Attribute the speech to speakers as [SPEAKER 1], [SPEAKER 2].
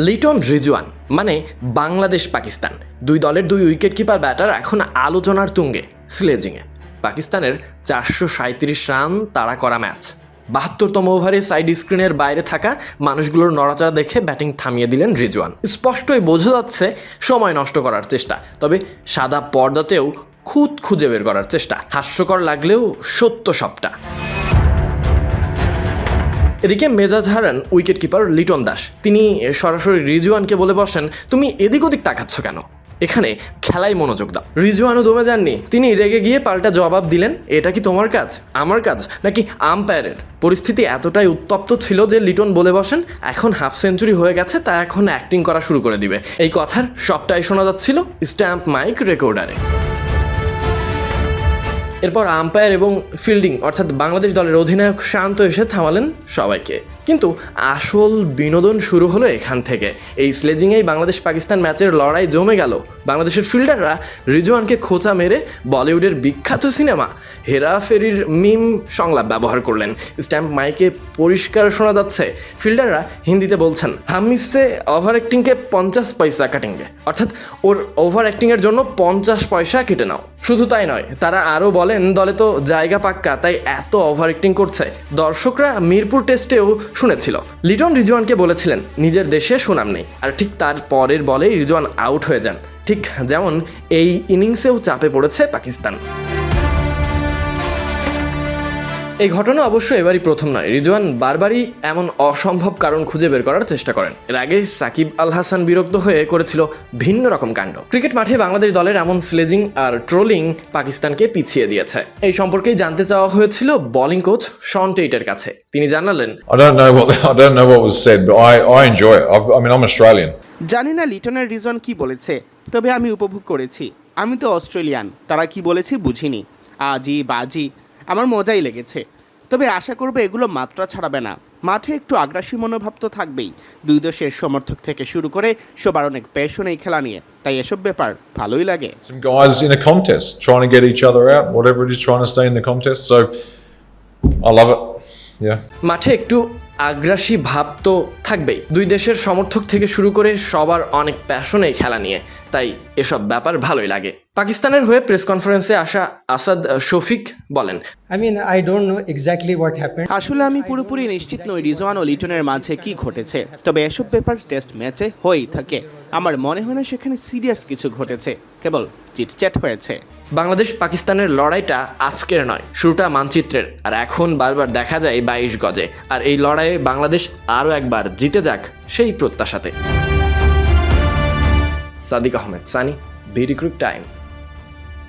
[SPEAKER 1] লিটন রিজওয়ান মানে বাংলাদেশ পাকিস্তান, দুই দলের দুই উইকেট কিপার ব্যাটার এখন আলোচনার তুঙ্গে স্লেজিংয়ে। পাকিস্তানের 437 রান তাড়া করা ম্যাচ। 72তম ওভারে সাইড স্ক্রিনের বাইরে থাকা মানুষগুলোর নড়াচড়া দেখে ব্যাটিং থামিয়ে দিলেন রিজওয়ান। স্পষ্টই বোঝা যাচ্ছে সময় নষ্ট করার চেষ্টা, তবে সাদা পর্দাতেও খুঁত খুঁজে বের করার চেষ্টা। হাস্যকর লাগলেও সত্য সবটা। এদিকে মেজাজ হারান উইকেট কিপার লিটন দাস। তিনি সরাসরি রিজওয়ানকে বলে বসেন, তুমি এদিক ওদিক তাকাচ্ছ কেন, এখানে খেলায় মনোযোগ দাও। রিজওয়ানও দমে যাননি, তিনি রেগে গিয়ে পাল্টা জবাব দিলেন, এটা কি তোমার কাজ, আমার কাজ নাকি আম্পায়ারের? পরিস্থিতি এতটাই উত্তপ্ত ছিল যে লিটন বলে বসেন, এখন হাফ সেঞ্চুরি হয়ে গেছে, তা এখন অ্যাক্টিং করা শুরু করে দিবে। এই কথার সবটাই শোনা যাচ্ছিল স্ট্যাম্প মাইক রেকর্ডারে। এরপর আম্পায়ার এবং ফিল্ডিং অর্থাৎ বাংলাদেশ দলের অধিনায়ক শান্ত এসে থামালেন সবাইকে। কিন্তু আসল বিনোদন শুরু হলো এখান থেকে। এই স্লেজিংয়েই বাংলাদেশ পাকিস্তান ম্যাচের লড়াই জমে গেল। বাংলাদেশের ফিল্ডাররা রিজওয়ানকে খোঁচা মেরে বলিউডের বিখ্যাত সিনেমা হেরাফেরির মিম সংলাপ ব্যবহার করলেন। স্ট্যাম্প মাইকে পরিষ্কার শোনা যাচ্ছে ফিল্ডাররা হিন্দিতে বলছেন, হাম ইসসে ওভার অ্যাক্টিংকে 50 পয়সা কাটেঙ্গে, অর্থাৎ ওর ওভার অ্যাক্টিংয়ের জন্য 50 পয়সা কেটে নাও। শুধু তাই নয়, তারা আরও বলেন, দলে তো জায়গা পাক্কা, তাই এত ওভার অ্যাক্টিং করছে। দর্শকরা মিরপুর টেস্টেও শুনেছিল। লিটন রিজওয়ানকে বলেছিলেন নিজের দেশে সুনাম নেই, আর ঠিক তার পরের বলেই রিজওয়ান আউট হয়ে যান। ঠিক যেমন এই ইনিংসেও চাপে পড়েছে পাকিস্তান। এই ঘটনা অবশ্য এবারই প্রথম নয়। রিজওয়ান বারবারই এমন অসম্ভব কারণ খুঁজে বের করার চেষ্টা করেন। এর আগে সাকিব আল হাসান বিরক্ত হয়ে করেছিল ভিন্ন রকম কাণ্ড। ক্রিকেট মাঠে বাংলাদেশ দলের এমন স্লেজিং আর ট্রোলিং পাকিস্তানকে পিছিয়ে দিয়েছে। এই সম্পর্কেই জানতে চাওয়া হয়েছিল বোলিং কোচ শন টেইটের কাছে। তিনি জানালেন,
[SPEAKER 2] I don't know what was said, but I enjoy it. I'm Australian.
[SPEAKER 3] জানি না লিটনের রিজন কি বলেছে, তবে আমি উপভোগ করেছি। আমি তো অস্ট্রেলিয়ান, তারা কি বলেছে বুঝিনি। আজি বাজি আমার মজাই লেগেছে, তবে আশা করবো এগুলো মাত্রা ছাড়াবে না। মাঠে একটু আগ্রাসী মনোভাব তো থাকবেই। দুই দেশের সমর্থক থেকে শুরু করে সবার অনেক প্যাশন এই খেলা নিয়ে, তাই এসব ব্যাপার ভালোই লাগে।
[SPEAKER 2] Some guys in a contest trying to get each other out, whatever it is, trying to stay in the contest. So I love it. Yeah.
[SPEAKER 1] মাঠে একটু আগ্রাসী ভাব তো থাকবেই। দুই দেশের সমর্থক থেকে শুরু করে সবার অনেক প্যাশন এই খেলা নিয়ে, তাই এসব ব্যাপার ভালোই লাগে। পাকিস্তানের হয়ে প্রেস কনফারেন্সে আসা আসাদ শফিক বলেন,
[SPEAKER 4] I don't know exactly what happened.
[SPEAKER 3] আসলে আমি পুরোপুরি নিশ্চিত নই রিজওয়ান ও লিটনের মাঝে কি ঘটেছে, তবে এসব ব্যাপার টেস্ট ম্যাচে হয়েই থাকে। আমার মনে হয় না সেখানে সিরিয়াস কিছু ঘটেছে, কেবল চিটচ্যাট হয়েছে।
[SPEAKER 1] বাংলাদেশ পাকিস্তানের লড়াইটা আজকের নয়, শুরুটা মানচিত্রের, আর এখন বারবার দেখা যায় 22 গজে। আর এই লড়াইয়ে বাংলাদেশ আরও একবার জিতে যাক সেই প্রত্যাশাতে। Sadiq Ahmed Sunny, BD cric time.